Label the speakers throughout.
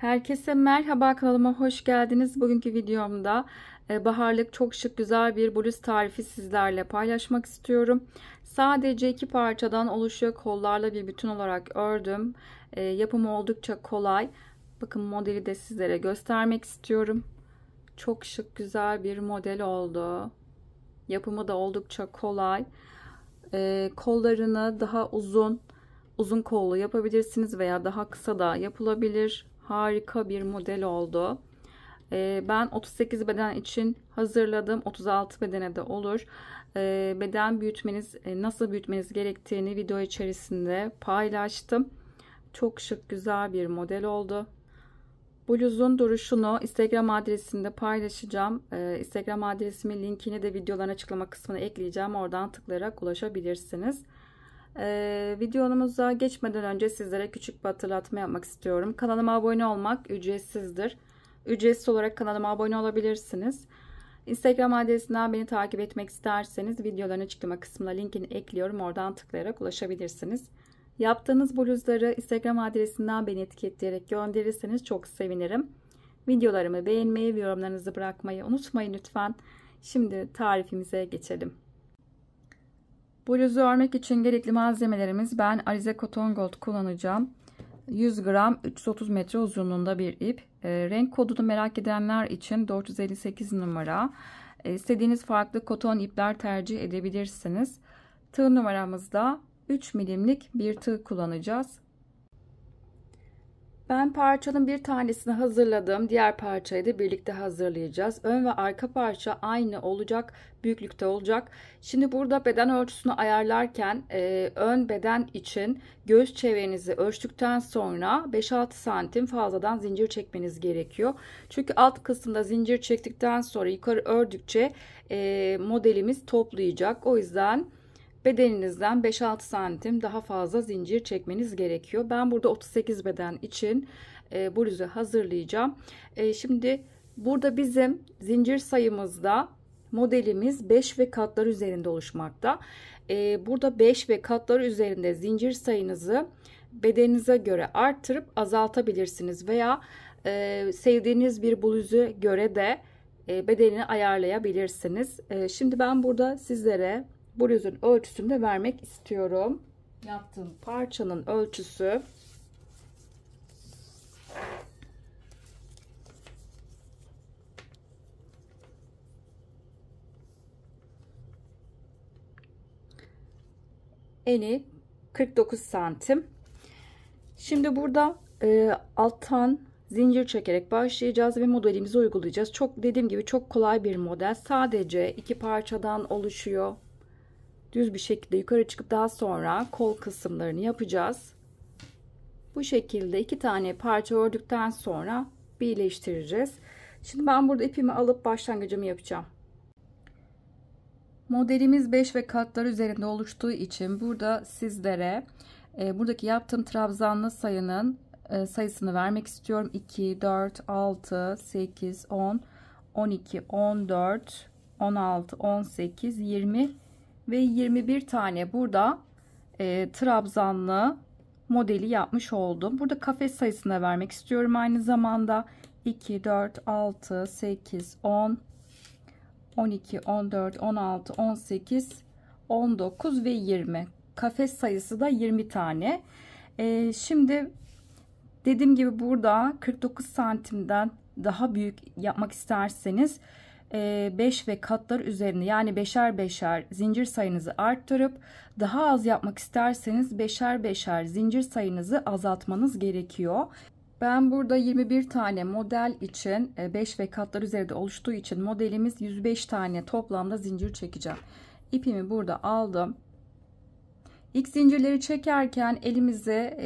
Speaker 1: Herkese merhaba, kanalıma hoş geldiniz. Bugünkü videomda baharlık çok şık güzel bir bluz tarifi sizlerle paylaşmak istiyorum. Sadece iki parçadan oluşuyor. Kollarla bir bütün olarak ördüm. Yapımı oldukça kolay. Bakın modeli de sizlere göstermek istiyorum. Çok şık güzel bir model oldu. Yapımı da oldukça kolay. Kollarını daha uzun kollu yapabilirsiniz veya daha kısa da yapılabilir. Harika bir model oldu. Ben 38 beden için hazırladım. 36 bedene de olur. Beden büyütmeniz, nasıl büyütmeniz gerektiğini video içerisinde paylaştım. Çok şık güzel bir model oldu. Bluzun duruşunu Instagram adresinde paylaşacağım. Instagram adresimin linkini de videoların açıklama kısmına ekleyeceğim. Oradan tıklayarak ulaşabilirsiniz. Videomuza geçmeden önce sizlere küçük bir hatırlatma yapmak istiyorum. Kanalıma abone olmak ücretsizdir. Ücretsiz olarak kanalıma abone olabilirsiniz. Instagram adresinden beni takip etmek isterseniz videoların açıklama kısmına linkini ekliyorum. Oradan tıklayarak ulaşabilirsiniz. Yaptığınız bluzları Instagram adresinden beni etiketleyerek gönderirseniz çok sevinirim. Videolarımı beğenmeyi ve yorumlarınızı bırakmayı unutmayın lütfen. Şimdi tarifimize geçelim. Bluzu örmek için gerekli malzemelerimiz: ben Alize Cotton Gold kullanacağım. 100 gram 330 metre uzunluğunda bir ip. Renk kodunu merak edenler için 458 numara. İstediğiniz farklı koton ipler tercih edebilirsiniz. Tığ numaramızda 3 milimlik bir tığ kullanacağız. Ben parçanın bir tanesini hazırladım. Diğer parçayı da birlikte hazırlayacağız. Ön ve arka parça aynı olacak, büyüklükte olacak. Şimdi burada beden ölçüsünü ayarlarken ön beden için göğüs çevrenizi ölçtükten sonra 5-6 santim fazladan zincir çekmeniz gerekiyor. Çünkü alt kısımda zincir çektikten sonra yukarı ördükçe modelimiz toplayacak. O yüzden bedeninizden 5-6 santim daha fazla zincir çekmeniz gerekiyor. Ben burada 38 beden için bluzu hazırlayacağım. Şimdi burada bizim zincir sayımızda modelimiz 5 ve katlar üzerinde oluşmakta. Burada 5 ve katlar üzerinde zincir sayınızı bedeninize göre arttırıp azaltabilirsiniz veya sevdiğiniz bir bluzu göre de bedenini ayarlayabilirsiniz. Şimdi ben burada sizlere bluzun ölçüsünü de vermek istiyorum. Yaptığım parçanın ölçüsü eni 49 santim. Şimdi burada alttan zincir çekerek başlayacağız ve modelimizi uygulayacağız. Dediğim gibi çok kolay bir model. Sadece iki parçadan oluşuyor. Düz bir şekilde yukarı çıkıp daha sonra kol kısımlarını yapacağız. Bu şekilde iki tane parça ördükten sonra birleştireceğiz. Şimdi ben burada ipimi alıp başlangıcımı yapacağım. Modelimiz 5 ve katlar üzerinde oluştuğu için burada sizlere buradaki yaptığım trabzanlı sayının sayısını vermek istiyorum. 2, 4, 6, 8, 10, 12, 14, 16, 18, 20 ve 21 tane burada trabzanlı modeli yapmış oldum. Burada kafes sayısını vermek istiyorum aynı zamanda. 2, 4, 6, 8, 10, 12, 14, 16, 18, 19 ve 20. Kafes sayısı da 20 tane. Şimdi dediğim gibi burada 49 santimden daha büyük yapmak isterseniz 5 ve katlar üzerine, yani beşer beşer zincir sayınızı arttırıp daha az yapmak isterseniz beşer beşer zincir sayınızı azaltmanız gerekiyor. Ben burada 21 tane model için 5 ve katlar üzerinde oluştuğu için modelimiz 105 tane toplamda zincir çekeceğim. İpimi burada aldım. İlk zincirleri çekerken elimizi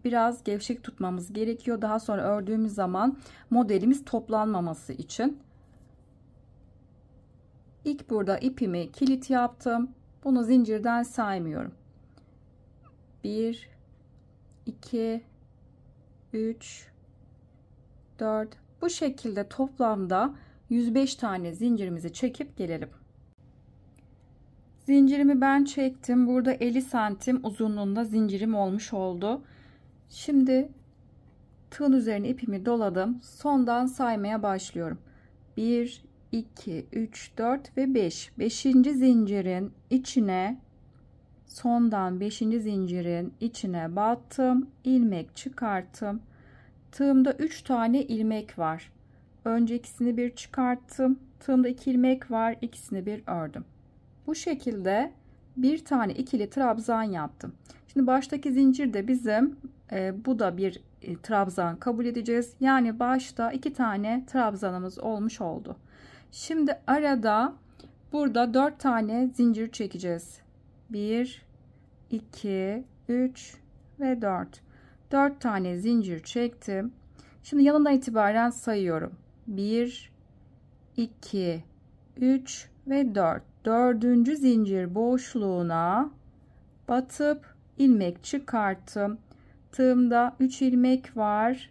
Speaker 1: biraz gevşek tutmamız gerekiyor. Daha sonra ördüğümüz zaman modelimiz toplanmaması için. İlk burada ipimi kilit yaptım. Bunu zincirden saymıyorum. 1, 2, 3, 4. Bu şekilde toplamda 105 tane zincirimizi çekip gelelim. Zincirimi ben çektim. Burada 50 santim uzunluğunda zincirim olmuş oldu. Şimdi tığın üzerine ipimi doladım. Sondan saymaya başlıyorum. 1, 2, 3, 4 ve 5. 5. zincirin içine, sondan 5. zincirin içine battım. İlmek çıkarttım. Tığımda 3 tane ilmek var. Önce ikisini bir çıkarttım. Tığımda 2 ilmek var. İkisini bir ördüm. Bu şekilde bir tane ikili trabzan yaptım. Şimdi baştaki zincir de bizim bu da bir trabzan kabul edeceğiz. Yani başta 2 tane trabzanımız olmuş oldu. Şimdi arada burada 4 tane zincir çekeceğiz. 1, 2, 3 ve 4. 4 tane zincir çektim. Şimdi yanından itibaren sayıyorum. 1, 2, 3 ve 4. Dördüncü zincir boşluğuna batıp ilmek çıkarttım. Tığımda 3 ilmek var.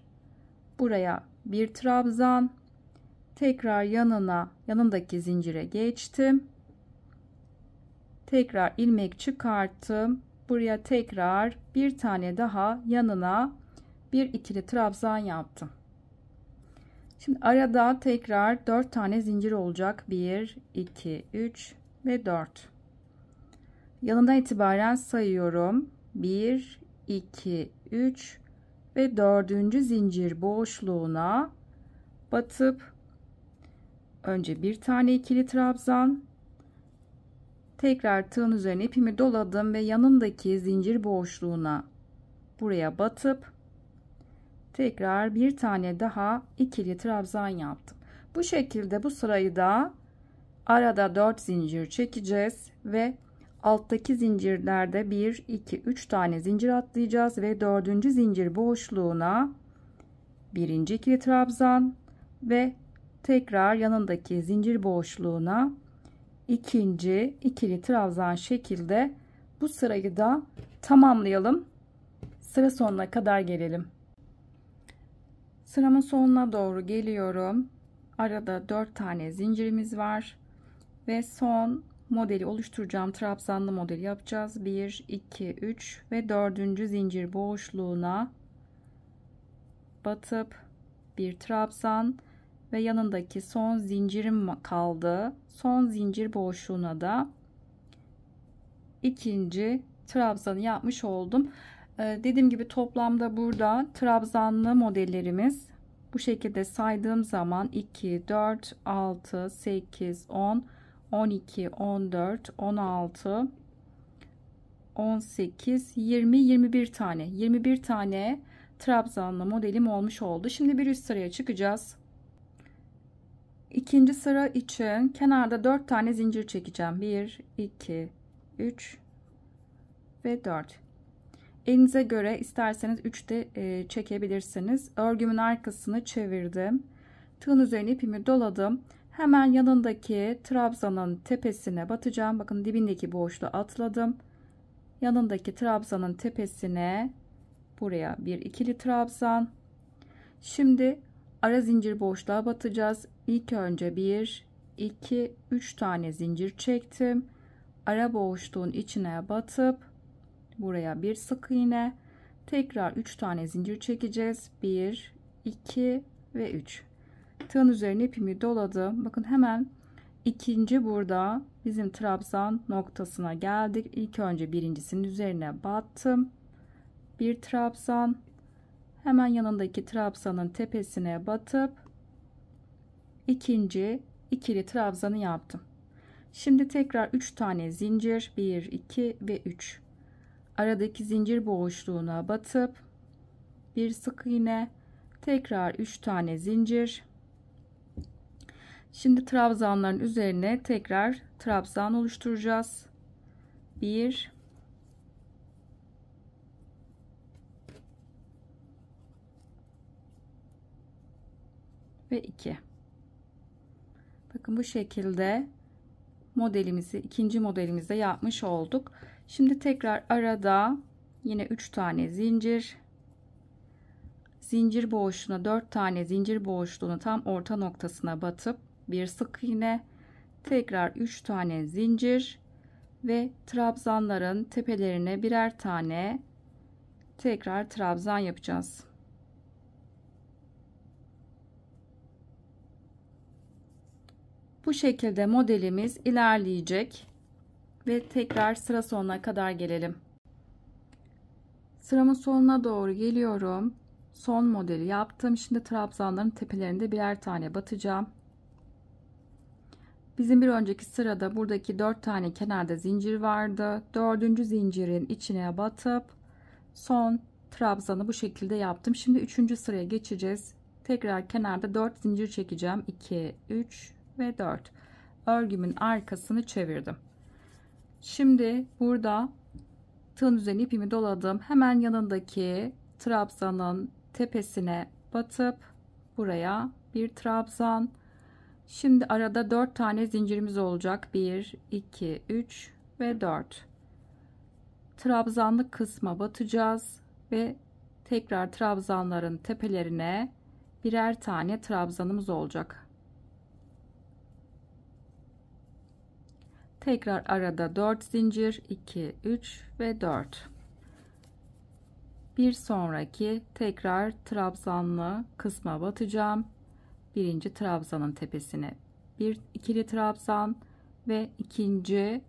Speaker 1: Buraya bir trabzan. Tekrar yanındaki zincire geçtim. Tekrar ilmek çıkarttım. Buraya tekrar bir tane daha yanına bir ikili trabzan yaptım. Şimdi arada tekrar 4 tane zincir olacak. 1, 2, 3 ve 4. Yanından itibaren sayıyorum. 1, 2, 3 ve 4. zincir boşluğuna batıp önce bir tane ikili trabzan, tekrar tığın üzerine ipimi doladım ve yanındaki zincir boşluğuna buraya batıp tekrar bir tane daha ikili trabzan yaptım. Bu şekilde bu sırayı da arada 4 zincir çekeceğiz ve alttaki zincirlerde 1, 2, 3 tane zincir atlayacağız ve 4. zincir boşluğuna birinci ikili trabzan ve tekrar yanındaki zincir boşluğuna ikinci ikili trabzan şekilde bu sırayı da tamamlayalım. Sıra sonuna kadar gelelim. Sıramın sonuna doğru geliyorum. Arada 4 tane zincirimiz var ve son modeli oluşturacağım trabzanlı modeli yapacağız. 1, 2, 3 ve 4. zincir boşluğuna batıp bir trabzan ve yanındaki son zincirim kaldı. Son zincir boşluğuna da ikinci trabzanı yapmış oldum. Dediğim gibi toplamda burada trabzanlı modellerimiz bu şekilde saydığım zaman 2, 4, 6, 8, 10, 12, 14, 16, 18, 20, 21 tane. 21 tane trabzanlı modelim olmuş oldu. Şimdi bir üst sıraya çıkacağız. İkinci sıra için kenarda 4 tane zincir çekeceğim. 1, 2, 3 ve 4. Elinize göre isterseniz 3 de çekebilirsiniz. Örgümün arkasını çevirdim. Tığın üzerine ipimi doladım. Hemen yanındaki trabzanın tepesine batacağım. Bakın dibindeki boşluğu atladım. Yanındaki trabzanın tepesine buraya bir ikili trabzan. Şimdi ara zincir boşluğa batacağız. İlk önce 1, 2, 3 tane zincir çektim. Ara boşluğun içine batıp buraya bir sık iğne, tekrar 3 tane zincir çekeceğiz. 1, 2 ve 3. Tığın üzerine ipimi doladım. Bakın hemen ikinci burada bizim trabzan noktasına geldik. İlk önce birincisinin üzerine battım. Bir trabzan, hemen yanındaki trabzanın tepesine batıp ikinci ikili trabzanı yaptım. Şimdi tekrar 3 tane zincir, 1, 2 ve 3. Aradaki zincir boşluğuna batıp bir sık iğne, tekrar 3 tane zincir. Şimdi trabzanların üzerine tekrar trabzan oluşturacağız. 1, ve 2. Bakın bu şekilde modelimizi, ikinci modelimizde yapmış olduk. Şimdi tekrar arada yine 3 tane zincir. Zincir boşluğuna 4 tane zincir boşluğunu tam orta noktasına batıp bir sık iğne, tekrar 3 tane zincir ve trabzanların tepelerine birer tane tekrar trabzan yapacağız. Bu şekilde modelimiz ilerleyecek ve tekrar sıra sonuna kadar gelelim. Sıramın sonuna doğru geliyorum. Son modeli yaptım. Şimdi trabzanların tepelerinde birer tane batacağım. Bizim bir önceki sırada buradaki 4 tane kenarda zincir vardı. 4. zincirin içine batıp son trabzanı bu şekilde yaptım. Şimdi 3. sıraya geçeceğiz. Tekrar kenarda 4 zincir çekeceğim. 2, 3 ve 4. Örgümün arkasını çevirdim. Şimdi burada tığın üzerine ipimi doladım. Hemen yanındaki trabzanın tepesine batıp buraya bir trabzan. Şimdi arada 4 tane zincirimiz olacak. 1, 2, 3 ve 4. Trabzanlı kısma batacağız ve tekrar trabzanların tepelerine birer tane trabzanımız olacak. Tekrar arada 4 zincir, 2, 3 ve 4. Bir sonraki tekrar trabzanlı kısma batacağım. Birinci trabzanın tepesine bir ikili trabzan ve ikinci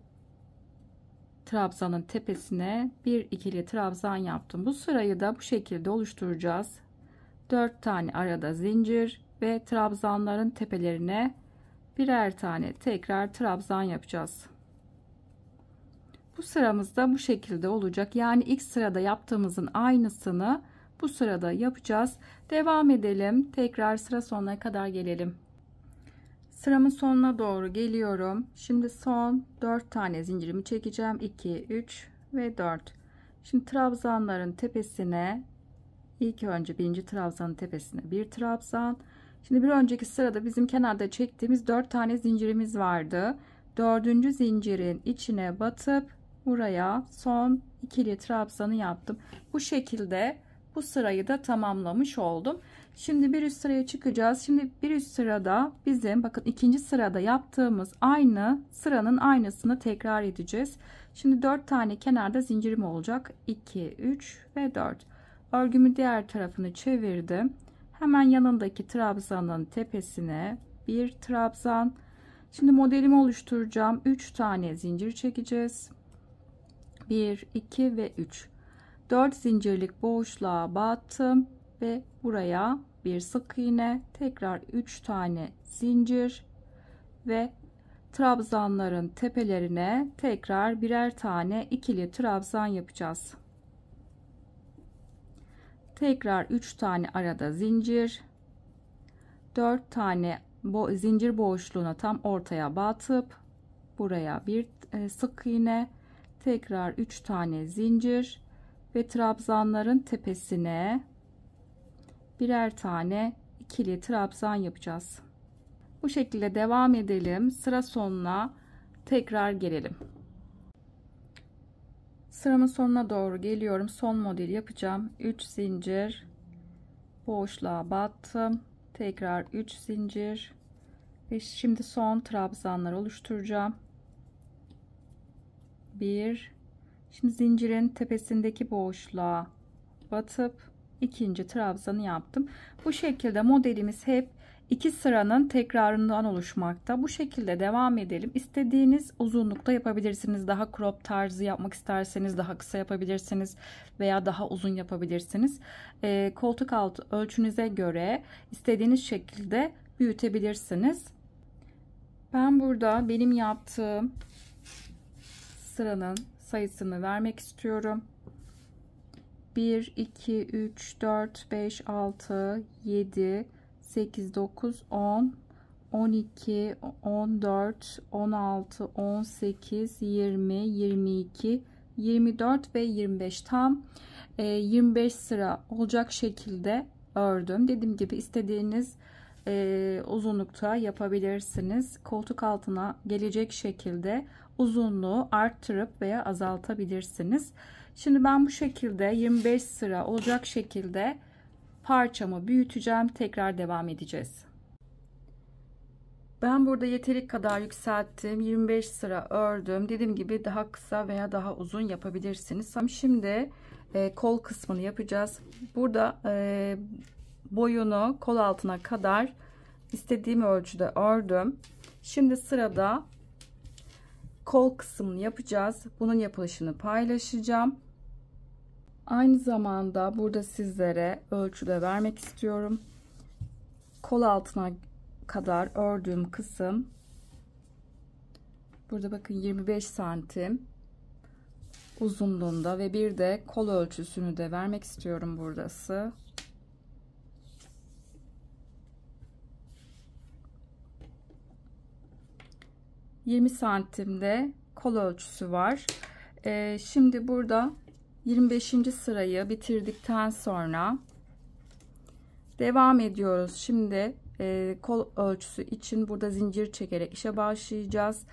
Speaker 1: trabzanın tepesine bir ikili trabzan yaptım. Bu sırayı da bu şekilde oluşturacağız. 4 tane arada zincir ve trabzanların tepelerine birer tane tekrar trabzan yapacağız. Bu sıramızda bu şekilde olacak. Yani ilk sırada yaptığımızın aynısını bu sırada yapacağız. Devam edelim. Tekrar sıra sonuna kadar gelelim. Sıramın sonuna doğru geliyorum. Şimdi son 4 tane zincirimi çekeceğim. 2, 3 ve 4. Şimdi trabzanların tepesine ilk önce birinci trabzanın tepesine bir trabzan. Şimdi bir önceki sırada bizim kenarda çektiğimiz 4 tane zincirimiz vardı. 4. zincirin içine batıp buraya son ikili trabzanı yaptım. Bu şekilde bu sırayı da tamamlamış oldum. Şimdi bir üst sıraya çıkacağız. Şimdi bir üst sırada bizim bakın ikinci sırada yaptığımız aynı sıranın aynısını tekrar edeceğiz. Şimdi 4 tane kenarda zincirim olacak. 2, 3 ve 4. Örgümü diğer tarafını çevirdim. Hemen yanındaki trabzanın tepesine bir trabzan. Şimdi modelimi oluşturacağım. 3 tane zincir çekeceğiz. 1, 2 ve 3. 4 zincirlik boşluğa battım ve buraya bir sık iğne, tekrar 3 tane zincir ve trabzanların tepelerine tekrar birer tane ikili trabzan yapacağız. Tekrar 3 tane arada zincir, 4 tane zincir boşluğuna tam ortaya batıp buraya bir sık iğne, tekrar 3 tane zincir ve trabzanların tepesine birer tane ikili trabzan yapacağız. Bu şekilde devam edelim. Sıra sonuna tekrar gelelim. Sıramın sonuna doğru geliyorum. Son model yapacağım. 3 zincir boşluğa battım. Tekrar 3 zincir ve şimdi son trabzanları oluşturacağım. 1. Şimdi zincirin tepesindeki boşluğa batıp ikinci trabzanı yaptım. Bu şekilde modelimiz hep 2 sıranın tekrarından oluşmakta. Bu şekilde devam edelim. İstediğiniz uzunlukta yapabilirsiniz. Daha crop tarzı yapmak isterseniz daha kısa yapabilirsiniz veya daha uzun yapabilirsiniz. Koltuk altı ölçünüze göre istediğiniz şekilde büyütebilirsiniz. Ben burada benim yaptığım sıranın sayısını vermek istiyorum. 1, 2, 3, 4, 5, 6, 7, 8, 9, 10, 12, 14, 16, 18, 20, 22, 24 ve 25 tam 25 sıra olacak şekilde ördüm. Dediğim gibi istediğiniz uzunlukta yapabilirsiniz. Koltuk altına gelecek şekilde uzunluğu arttırıp veya azaltabilirsiniz. Şimdi ben bu şekilde 25 sıra olacak şekilde parçamı büyüteceğim. Tekrar devam edeceğiz. Ben burada yeteri kadar yükselttim. 25 sıra ördüm. Dediğim gibi daha kısa veya daha uzun yapabilirsiniz. Şimdi kol kısmını yapacağız. Burada boyunu kol altına kadar istediğim ölçüde ördüm. Şimdi sırada kol kısmını yapacağız. Bunun yapılışını paylaşacağım. Aynı zamanda burada sizlere ölçü de vermek istiyorum. Kol altına kadar ördüğüm kısım burada bakın 25 santim uzunluğunda ve bir de kol ölçüsünü de vermek istiyorum burası. ...20 santimde kol ölçüsü var. Şimdi burada 25. sırayı bitirdikten sonra devam ediyoruz. Şimdi kol ölçüsü için burada zincir çekerek işe başlayacağız.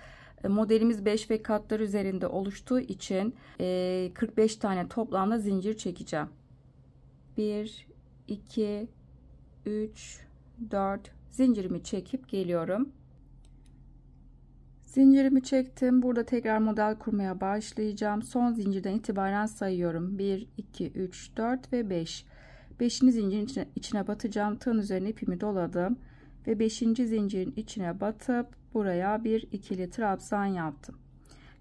Speaker 1: Modelimiz 5 ve katlar üzerinde oluştuğu için 45 tane toplamda zincir çekeceğim. 1 2 3 4 zincirimi çekip geliyorum. Zincirimi çektim. Burada tekrar model kurmaya başlayacağım. Son zincirden itibaren sayıyorum. 1 2 3 4 ve 5. 5. zincirin içine batacağım. Tığın üzerine ipimi doladım ve 5. zincirin içine batıp buraya bir ikili trabzan yaptım.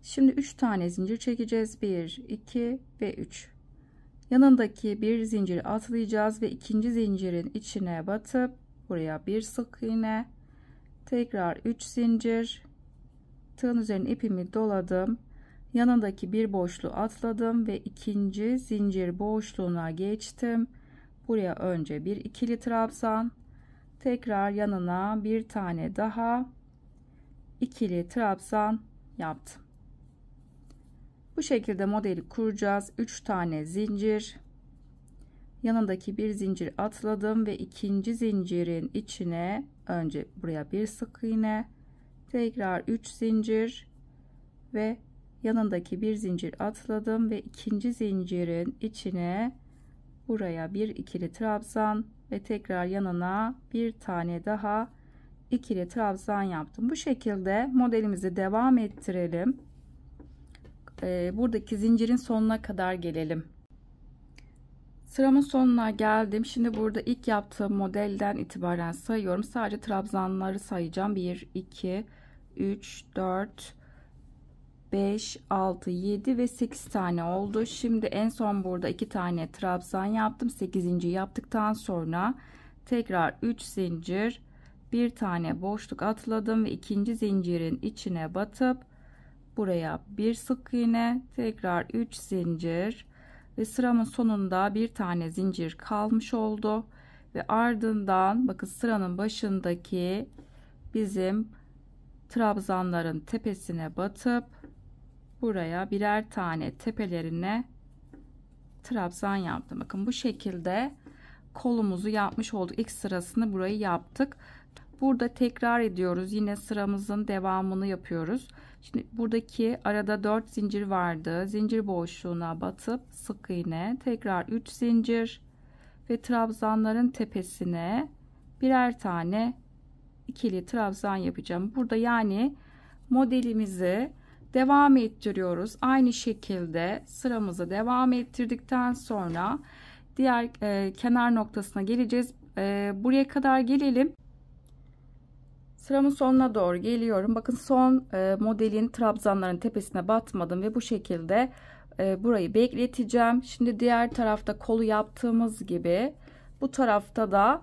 Speaker 1: Şimdi 3 tane zincir çekeceğiz. 1 2 ve 3. Yanındaki bir zinciri atlayacağız ve ikinci zincirin içine batıp buraya bir sık iğne, tekrar 3 zincir, tığın üzerine ipimi doladım, yanındaki bir boşluğu atladım ve ikinci zincir boşluğuna geçtim. Buraya önce bir ikili trabzan, tekrar yanına bir tane daha ikili trabzan yaptım. Bu şekilde modeli kuracağız. 3 tane zincir, yanındaki bir zincir atladım ve ikinci zincirin içine önce buraya bir sık iğne, tekrar 3 zincir ve yanındaki bir zincir atladım ve ikinci zincirin içine buraya bir ikili trabzan ve tekrar yanına bir tane daha ikili trabzan yaptım. Bu şekilde modelimizi devam ettirelim. Buradaki zincirin sonuna kadar gelelim. Sıramın sonuna geldim. Şimdi burada ilk yaptığım modelden itibaren sayıyorum. Sadece trabzanları sayacağım. 1 2 3 4 5 6 7 ve 8 tane oldu. Şimdi en son burada 2 tane trabzan yaptım. 8. yaptıktan sonra tekrar 3 zincir, bir tane boşluk atladım ve ikinci zincirin içine batıp buraya bir sık iğne, tekrar 3 zincir ve sıramın sonunda bir tane zincir kalmış oldu ve ardından bakın sıranın başındaki bizim trabzanların tepesine batıp buraya birer tane tepelerine trabzan yaptım. Bakın bu şekilde kolumuzu yapmış olduk. İlk sırasını burayı yaptık. Burada tekrar ediyoruz. Yine sıramızın devamını yapıyoruz. Şimdi buradaki arada 4 zincir vardı. Zincir boşluğuna batıp sık iğne, tekrar 3 zincir ve trabzanların tepesine birer tane ikili trabzan yapacağım. Burada yani modelimizi devam ettiriyoruz. Aynı şekilde sıramızı devam ettirdikten sonra diğer kenar noktasına geleceğiz. Buraya kadar gelelim. Sıramın sonuna doğru geliyorum. Bakın son modelin trabzanların tepesine batmadım ve bu şekilde burayı bekleteceğim. Şimdi diğer tarafta kolu yaptığımız gibi bu tarafta da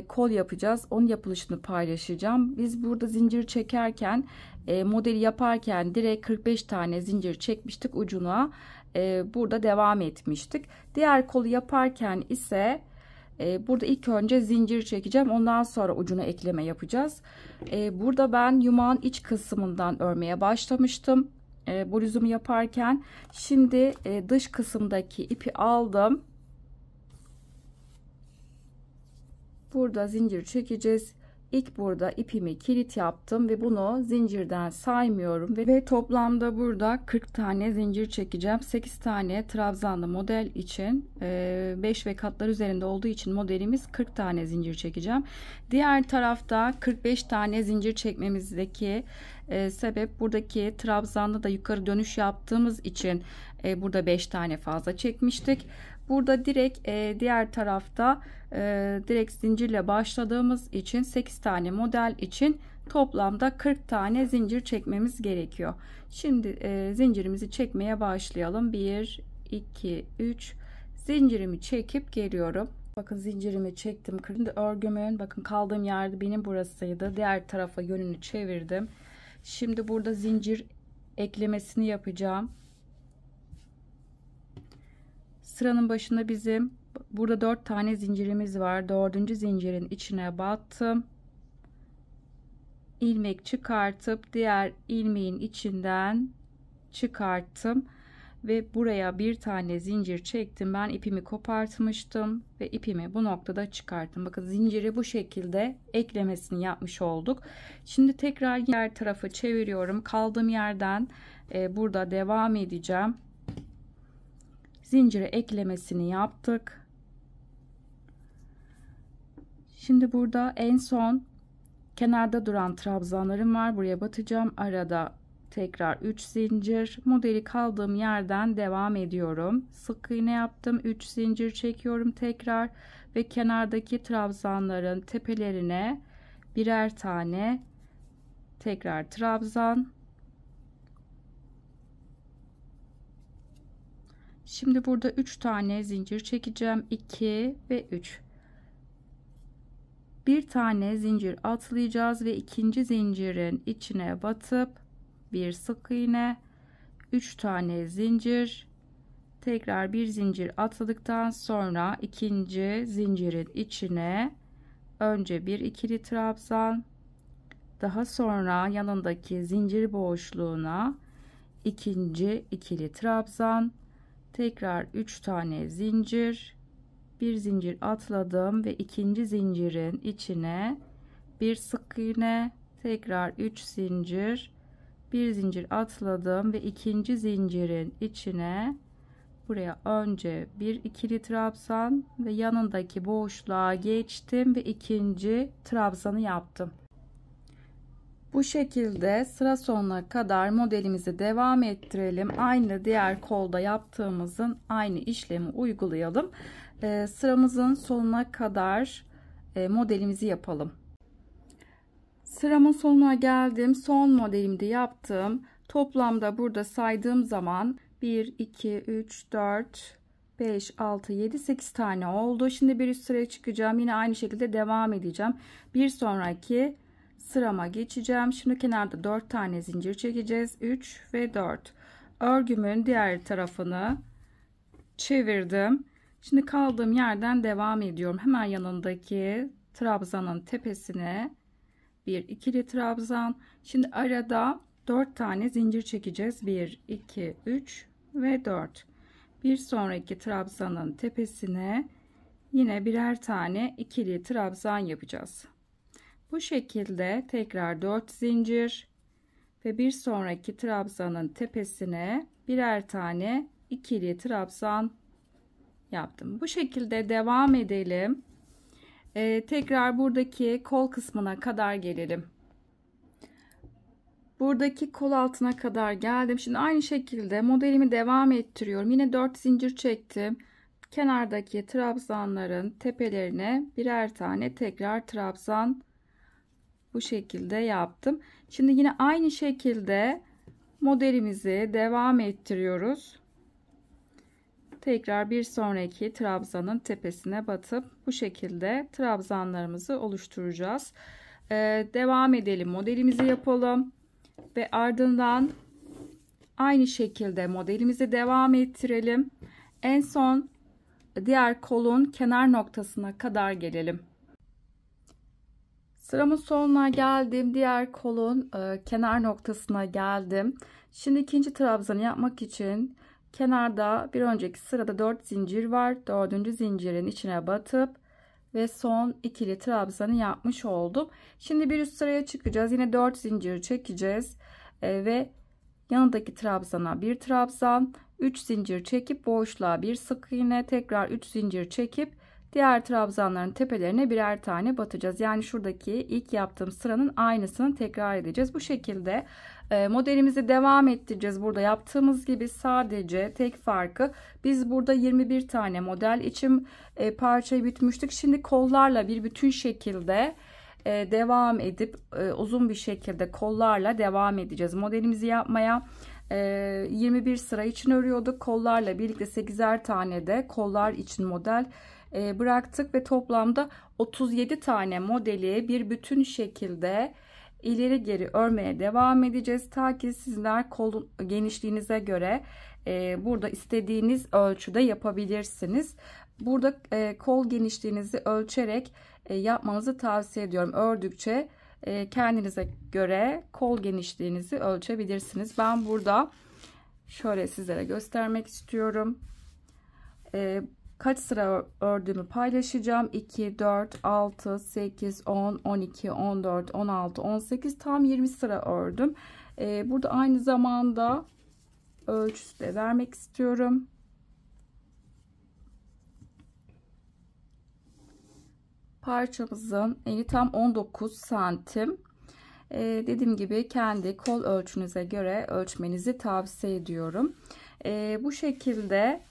Speaker 1: kol yapacağız. Onun yapılışını paylaşacağım. Biz burada zincir çekerken modeli yaparken direkt 45 tane zincir çekmiştik ucuna. Burada devam etmiştik. Diğer kolu yaparken ise burada ilk önce zincir çekeceğim. Ondan sonra ucuna ekleme yapacağız. Burada ben yumağın iç kısmından örmeye başlamıştım. Bluzumu yaparken. Şimdi dış kısımdaki ipi aldım. Burada zincir çekeceğiz. İlk burada ipimi kilit yaptım ve bunu zincirden saymıyorum ve toplamda burada 40 tane zincir çekeceğim. 8 tane trabzanlı model için 5 ve katlar üzerinde olduğu için modelimiz 40 tane zincir çekeceğim. Diğer tarafta 45 tane zincir çekmemizdeki sebep buradaki trabzanda da yukarı dönüş yaptığımız için burada 5 tane fazla çekmiştik. burada direkt diğer tarafta direkt zincirle başladığımız için 8 tane model için toplamda 40 tane zincir çekmemiz gerekiyor. Şimdi zincirimizi çekmeye başlayalım. 1 2 3 zincirimi çekip geliyorum. Bakın zincirimi çektim. Şimdi örgümün bakın kaldığım yerde benim burasıydı. Diğer tarafa yönünü çevirdim. Şimdi burada zincir eklemesini yapacağım. Sıranın başında bizim burada 4 tane zincirimiz var. 4. zincirin içine battım. İlmek çıkartıp diğer ilmeğin içinden çıkarttım ve buraya bir tane zincir çektim. Ben ipimi kopartmıştım ve ipimi bu noktada çıkarttım. Bakın zinciri bu şekilde eklemesini yapmış olduk. Şimdi tekrar diğer tarafı çeviriyorum. Kaldığım yerden burada devam edeceğim. Zincire eklemesini yaptık. Şimdi burada en son kenarda duran trabzanlarım var. Buraya batacağım. Arada tekrar 3 zincir. Modeli kaldığım yerden devam ediyorum. Sık iğne yaptım. 3 zincir çekiyorum tekrar ve kenardaki trabzanların tepelerine birer tane tekrar trabzan. Şimdi burada 3 tane zincir çekeceğim. 2 ve 3. Bir tane zincir atlayacağız ve ikinci zincirin içine batıp bir sık iğne, 3 tane zincir, tekrar bir zincir atladıktan sonra ikinci zincirin içine önce bir ikili trabzan, daha sonra yanındaki zincir boşluğuna ikinci ikili trabzan, tekrar 3 tane zincir, bir zincir atladım ve ikinci zincirin içine bir sık iğne, tekrar 3 zincir, bir zincir atladım ve ikinci zincirin içine buraya önce bir ikili trabzan ve yanındaki boşluğa geçtim ve ikinci trabzanı yaptım. Bu şekilde sıra sonuna kadar modelimizi devam ettirelim. Aynı diğer kolda yaptığımızın aynı işlemi uygulayalım. Sıramızın sonuna kadar modelimizi yapalım. Sıramın sonuna geldim. Son modelimde yaptım. Toplamda burada saydığım zaman 1 2 3 4 5 6 7 8 tane oldu. Şimdi bir üst sıraya çıkacağım. Yine aynı şekilde devam edeceğim. Bir sonraki sırama geçeceğim. Şimdi kenarda 4 tane zincir çekeceğiz. 3 ve 4. Örgümün diğer tarafını çevirdim. Şimdi kaldığım yerden devam ediyorum. Hemen yanındaki trabzanın tepesine bir ikili trabzan. Şimdi arada 4 tane zincir çekeceğiz. 1 2 3 ve 4. Bir sonraki trabzanın tepesine yine birer tane ikili trabzan yapacağız. Bu şekilde tekrar 4 zincir ve bir sonraki trabzanın tepesine birer tane ikili trabzan yaptım. Bu şekilde devam edelim. Tekrar buradaki kol kısmına kadar gelelim. Buradaki kol altına kadar geldim. Şimdi aynı şekilde modelimi devam ettiriyorum. Yine 4 zincir çektim. Kenardaki trabzanların tepelerine birer tane tekrar trabzan bu şekilde yaptım. Şimdi yine aynı şekilde modelimizi devam ettiriyoruz. Tekrar bir sonraki trabzanın tepesine batıp bu şekilde trabzanlarımızı oluşturacağız. Devam edelim, modelimizi yapalım ve ardından aynı şekilde modelimizi devam ettirelim. En son diğer kolun kenar noktasına kadar gelelim. Sıramın sonuna geldim. Diğer kolun kenar noktasına geldim. Şimdi ikinci trabzanı yapmak için kenarda bir önceki sırada 4 zincir var. 4. zincirin içine batıp ve son ikili trabzanı yapmış oldum. Şimdi bir üst sıraya çıkacağız. Yine 4 zincir çekeceğiz ve yanındaki trabzana bir trabzan, 3 zincir çekip boşluğa bir sık iğne, tekrar 3 zincir çekip diğer trabzanların tepelerine birer tane batacağız. Yani şuradaki ilk yaptığım sıranın aynısını tekrar edeceğiz. Bu şekilde Modelimizi devam ettireceğiz. Burada yaptığımız gibi, sadece tek farkı biz burada 21 tane model için parçayı bütmüştük. Şimdi kollarla bir bütün şekilde devam edip uzun bir şekilde kollarla devam edeceğiz modelimizi yapmaya. 21 sıra için örüyorduk. Kollarla birlikte 8'er tane de kollar için model bıraktık ve toplamda 37 tane modeli bir bütün şekilde ileri geri örmeye devam edeceğiz. Ta ki sizler kol genişliğinize göre burada istediğiniz ölçüde yapabilirsiniz. Burada kol genişliğinizi ölçerek yapmanızı tavsiye ediyorum. Ördükçe kendinize göre kol genişliğinizi ölçebilirsiniz. Ben burada şöyle sizlere göstermek istiyorum. Kaç sıra ördüğümü paylaşacağım. 2, 4, 6, 8, 10, 12, 14, 16, 18, tam 20 sıra ördüm. Burada aynı zamanda ölçüsü de vermek istiyorum. Parçamızın eni tam 19 santim. Dediğim gibi kendi kol ölçünüze göre ölçmenizi tavsiye ediyorum. Bu şekilde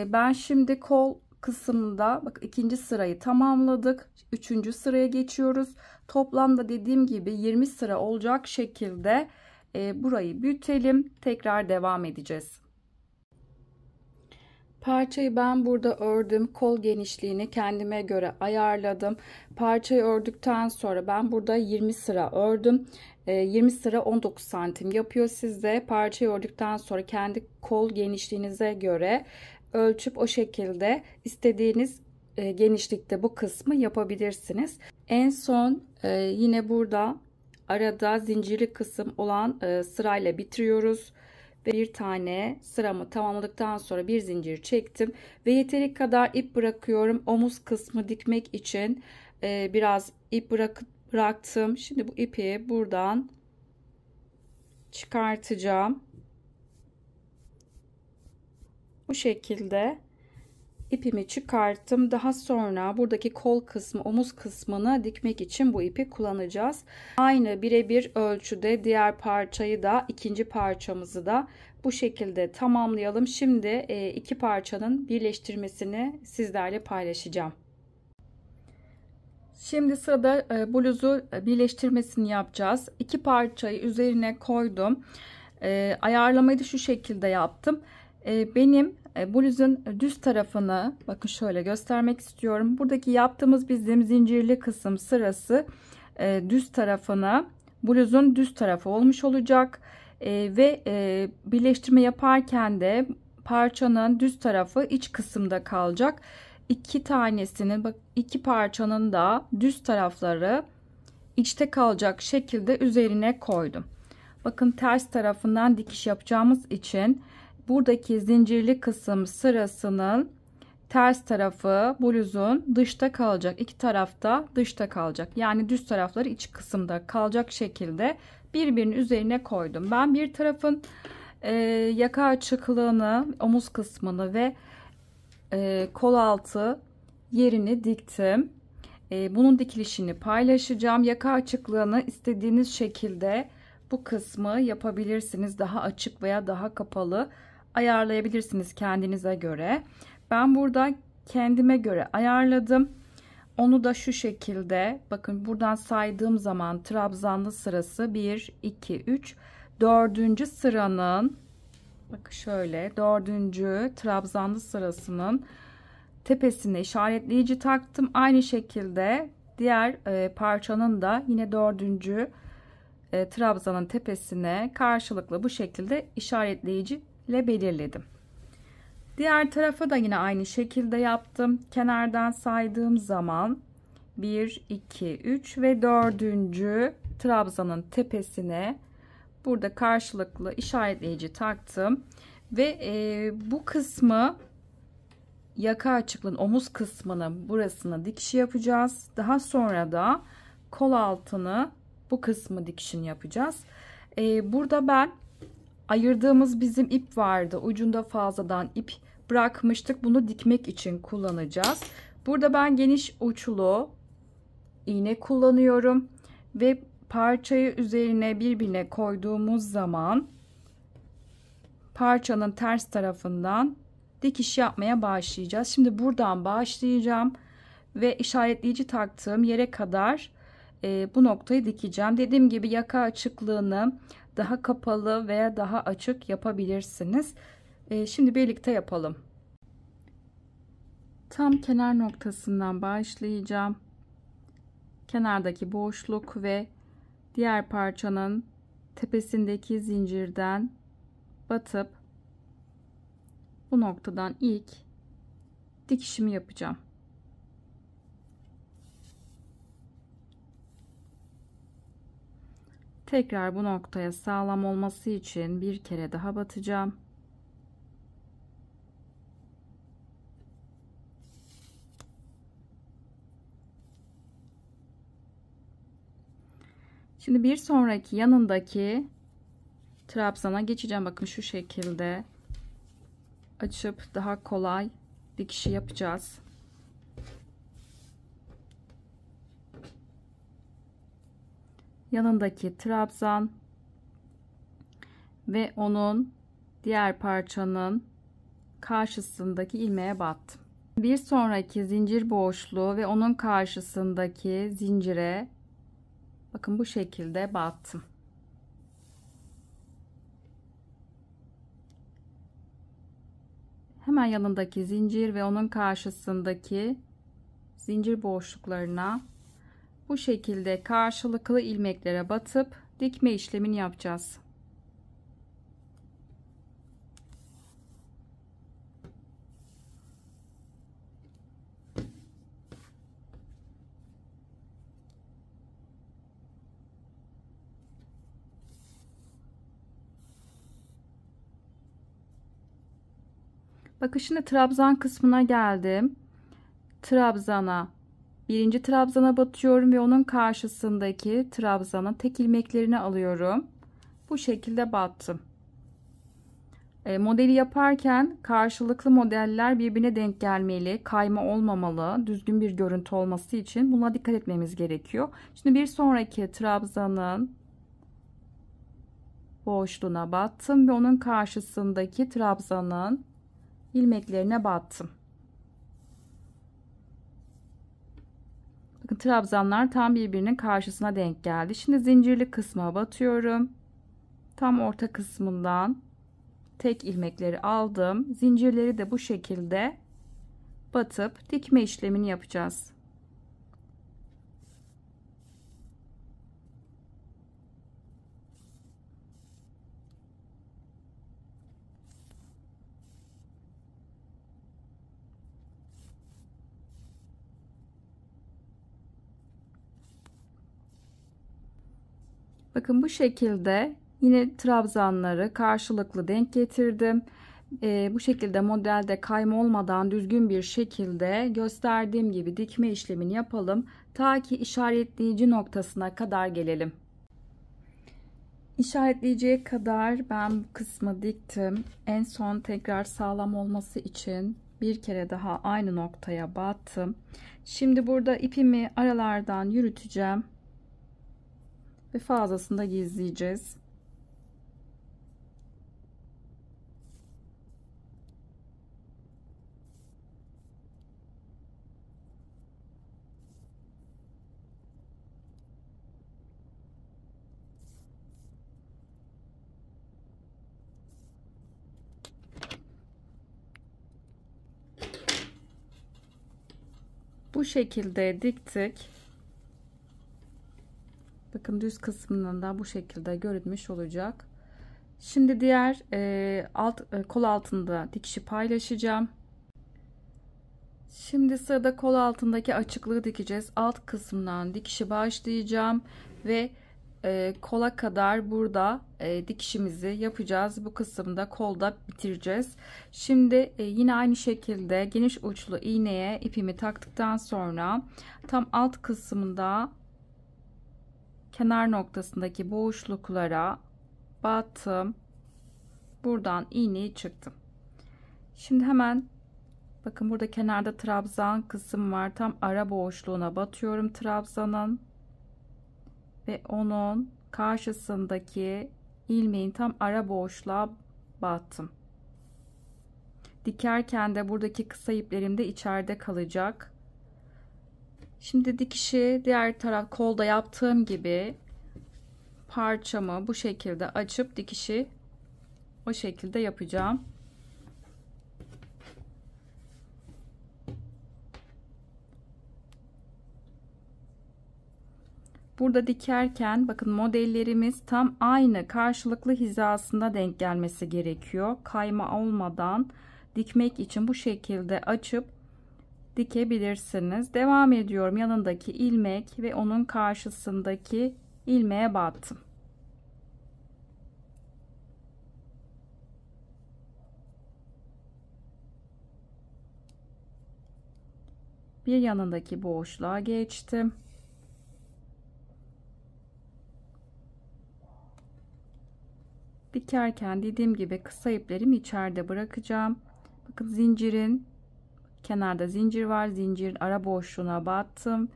Speaker 1: ben şimdi kol kısmında bak, ikinci sırayı tamamladık. Üçüncü sıraya geçiyoruz. Toplamda dediğim gibi 20 sıra olacak şekilde burayı büyütelim. Tekrar devam edeceğiz. Parçayı ben burada ördüm. Kol genişliğini kendime göre ayarladım. Parçayı ördükten sonra ben burada 20 sıra ördüm. 20 sıra 19 santim yapıyor. Siz de parçayı ördükten sonra kendi kol genişliğinize göre ölçüp o şekilde istediğiniz genişlikte bu kısmı yapabilirsiniz. En son yine burada arada zincirli kısım olan sırayla bitiriyoruz. Ve bir tane sıramı tamamladıktan sonra bir zincir çektim ve yeteri kadar ip bırakıyorum omuz kısmı dikmek için. Biraz ip bıraktım. Şimdi bu ipi buradan çıkartacağım. Bu şekilde ipimi çıkarttım. Daha sonra buradaki kol kısmı, omuz kısmını dikmek için bu ipi kullanacağız. Aynı birebir ölçüde diğer parçayı da, ikinci parçamızı da bu şekilde tamamlayalım. Şimdi iki parçanın birleştirmesini sizlerle paylaşacağım. Şimdi sırada bluzu birleştirmesini yapacağız. İki parçayı üzerine koydum. Ayarlamayı da şu şekilde yaptım. Benim bluzun düz tarafını bakın şöyle göstermek istiyorum. Buradaki yaptığımız bizim zincirli kısım sırası düz tarafına, bluzun düz tarafı olmuş olacak. Ve birleştirme yaparken de parçanın düz tarafı iç kısımda kalacak. İki tanesinin, bak, iki parçanın da düz tarafları içte kalacak şekilde üzerine koydum. Bakın ters tarafından dikiş yapacağımız için buradaki zincirli kısım sırasının ters tarafı bluzun dışta kalacak. İki tarafta dışta kalacak. Yani düz tarafları iç kısımda kalacak şekilde birbirinin üzerine koydum. Ben bir tarafın yaka açıklığını, omuz kısmını ve kol altı yerini diktim. Bunun dikilişini paylaşacağım. Yaka açıklığını istediğiniz şekilde bu kısmı yapabilirsiniz. Daha açık veya daha kapalı ayarlayabilirsiniz kendinize göre. Ben burada kendime göre ayarladım. Onu da şu şekilde, bakın buradan saydığım zaman trabzanlı sırası 1, 2, 3, 4. sıranın, bakın şöyle 4. trabzanlı sırasının tepesine işaretleyici taktım. Aynı şekilde diğer parçanın da yine 4. trabzanın tepesine karşılıklı bu şekilde işaretleyici ile belirledim. Diğer tarafa da yine aynı şekilde yaptım. Kenardan saydığım zaman 1, 2, 3 ve 4. trabzanın tepesine burada karşılıklı işaretleyici taktım. Ve bu kısmı, yaka açıklığın omuz kısmını, burasını dikiş yapacağız. Daha sonra da kol altını, bu kısmı dikişini yapacağız. Burada ben ayırdığımız bizim ip vardı. Ucunda fazladan ip bırakmıştık. Bunu dikmek için kullanacağız. Burada ben geniş uçlu iğne kullanıyorum ve parçayı üzerine birbirine koyduğumuz zaman parçanın ters tarafından dikiş yapmaya başlayacağız. Şimdi buradan başlayacağım ve işaretleyici taktığım yere kadar bu noktayı dikeceğim. Dediğim gibi yaka açıklığını daha kapalı veya daha açık yapabilirsiniz. Şimdi birlikte yapalım. Tam kenar noktasından başlayacağım. Kenardaki boşluk ve diğer parçanın tepesindeki zincirden batıp bu noktadan ilk dikişimi yapacağım. Tekrar bu noktaya sağlam olması için bir kere daha batacağım. Şimdi bir sonraki yanındaki trabzana geçeceğim. Bakın şu şekilde açıp daha kolay dikişi yapacağız. Yanındaki trabzan ve onun diğer parçanın karşısındaki ilmeğe battım. Bir sonraki zincir boşluğu ve onun karşısındaki zincire bakın bu şekilde battım. Hemen yanındaki zincir ve onun karşısındaki zincir boşluklarına bu şekilde karşılıklı ilmeklere batıp dikme işlemini yapacağız. Bakın şimdi trabzan kısmına geldim. Birinci trabzana batıyorum ve onun karşısındaki trabzana tek ilmeklerini alıyorum. Bu şekilde battım. Modeli yaparken karşılıklı modeller birbirine denk gelmeli, kayma olmamalı, düzgün bir görüntü olması için buna dikkat etmemiz gerekiyor. Şimdi bir sonraki trabzanın boşluğuna battım ve onun karşısındaki trabzanın ilmeklerine battım. Bakın trabzanlar tam birbirinin karşısına denk geldi. Şimdi zincirli kısma batıyorum. Tam orta kısmından tek ilmekleri aldım. Zincirleri de bu şekilde batıp dikme işlemini yapacağız. Bakın bu şekilde yine trabzanları karşılıklı denk getirdim. Bu şekilde modelde kayma olmadan düzgün bir şekilde gösterdiğim gibi dikme işlemini yapalım. Ta ki işaretleyici noktasına kadar gelelim. İşaretleyiciye kadar ben bu kısmı diktim. En son tekrar sağlam olması için bir kere daha aynı noktaya battım. Şimdi burada ipimi aralardan yürüteceğim ve fazlasını da gizleyeceğiz. Bu şekilde diktik. Bakın düz kısmından da bu şekilde görünmüş olacak. Şimdi diğer kol altında dikişi paylaşacağım. Şimdi sırada kol altındaki açıklığı dikeceğiz. Alt kısmından dikişi başlayacağım ve kola kadar burada dikişimizi yapacağız. Bu kısımda kolda bitireceğiz. Şimdi yine aynı şekilde geniş uçlu iğneye ipimi taktıktan sonra tam alt kısmında kenar noktasındaki boşluklara battım. Buradan iğneyi çıktım. Şimdi hemen bakın burada kenarda trabzan kısım var. Tam ara boşluğuna batıyorum trabzanın. ve onun karşısındaki ilmeğin tam ara boşluğa battım. Dikerken de buradaki kısa iplerim de içeride kalacak. Şimdi dikişi diğer taraf kolda yaptığım gibi parçamı bu şekilde açıp dikişi o şekilde yapacağım. Burada dikerken bakın modellerimiz tam aynı karşılıklı hizasında denk gelmesi gerekiyor. Kayma olmadan dikmek için bu şekilde açıp dikebilirsiniz. Devam ediyorum. Yanındaki ilmek ve onun karşısındaki ilmeğe battım. Bir yanındaki boşluğa geçtim. Dikerken dediğim gibi kısa iplerimi içeride bırakacağım. Bakın zincirin kenarda zincir var. Zincirin ara boşluğuna battım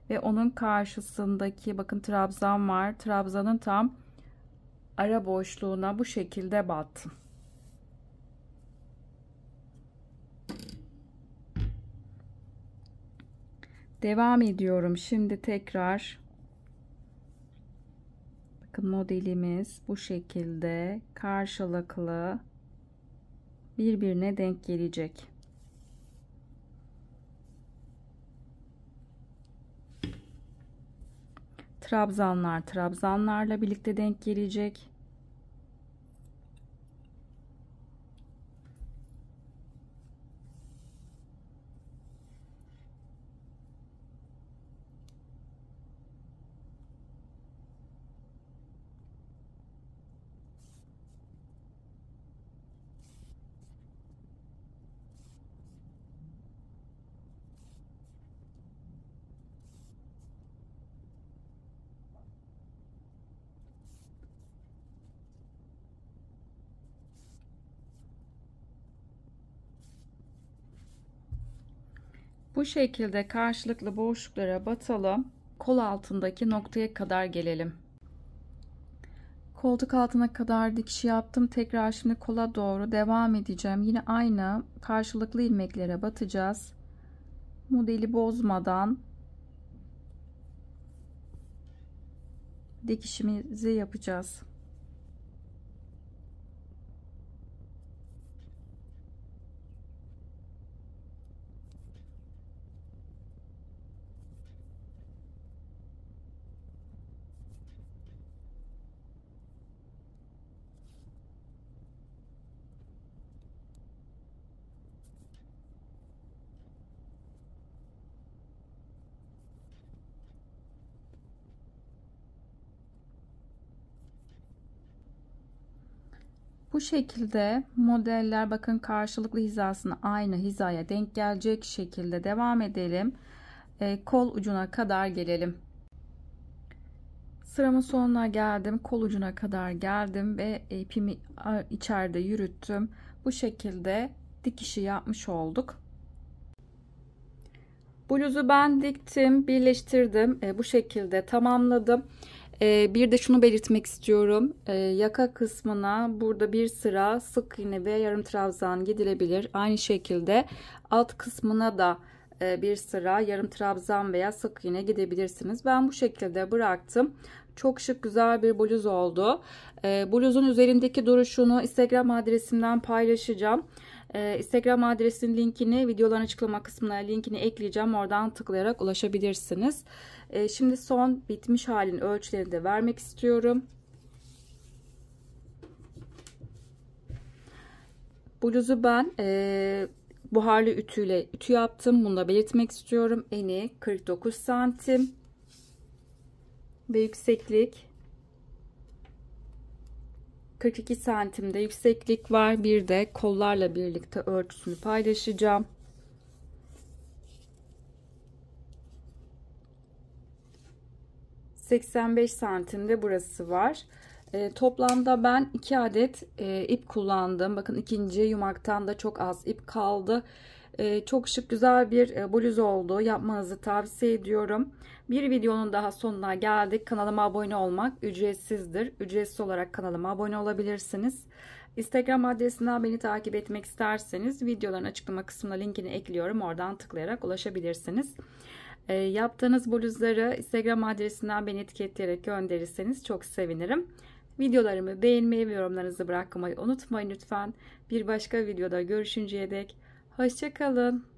Speaker 1: ve onun karşısındaki bakın trabzan var. Trabzanın tam ara boşluğuna bu şekilde battım. Devam ediyorum. Şimdi tekrar bakın modelimiz bu şekilde karşılıklı birbirine denk gelecek. Trabzanlar trabzanlarla birlikte denk gelecek. Bu şekilde karşılıklı boşluklara batalım. Kol altındaki noktaya kadar gelelim. Koltuk altına kadar dikiş yaptım. Tekrar şimdi kola doğru devam edeceğim. Yine aynı karşılıklı ilmeklere batacağız. Modeli bozmadan dikişimizi yapacağız. Bu şekilde modeller bakın karşılıklı hizasına aynı hizaya denk gelecek şekilde devam edelim. Kol ucuna kadar gelelim. Sıramın sonuna geldim. Kol ucuna kadar geldim ve ipimi içeride yürüttüm. Bu şekilde dikişi yapmış olduk. Bluzu ben diktim, birleştirdim. Bu şekilde tamamladım. Bir de şunu belirtmek istiyorum. Yaka kısmına burada bir sıra sık iğne ve yarım trabzan gidilebilir. Aynı şekilde alt kısmına da bir sıra yarım trabzan veya sık iğne gidebilirsiniz. Ben bu şekilde bıraktım. Çok şık güzel bir bluz oldu. Bluzun üzerindeki duruşunu Instagram adresimden paylaşacağım. Instagram adresinin linkini videoların açıklama kısmına linkini ekleyeceğim. Oradan tıklayarak ulaşabilirsiniz. Şimdi son bitmiş halin ölçülerini de vermek istiyorum. Bluzu ben buharlı ütüyle ütü yaptım. Bunu da belirtmek istiyorum. Eni 49 santim ve yükseklik 42 santimde yükseklik var. Bir de kollarla birlikte ölçüsünü paylaşacağım. ...85 santimde burası var. Toplamda ben 2 adet ip kullandım. Bakın ikinci yumaktan da çok az ip kaldı. Çok şık, güzel bir bluz oldu. Yapmanızı tavsiye ediyorum. Bir videonun daha sonuna geldik. Kanalıma abone olmak ücretsizdir. Ücretsiz olarak kanalıma abone olabilirsiniz. Instagram adresinden beni takip etmek isterseniz videoların açıklama kısmına linkini ekliyorum. Oradan tıklayarak ulaşabilirsiniz. Yaptığınız bluzları Instagram adresinden beni etiketleyerek gönderirseniz çok sevinirim. Videolarımı beğenmeyi ve yorumlarınızı bırakmayı unutmayın lütfen. Bir başka videoda görüşünceye dek hoşça kalın.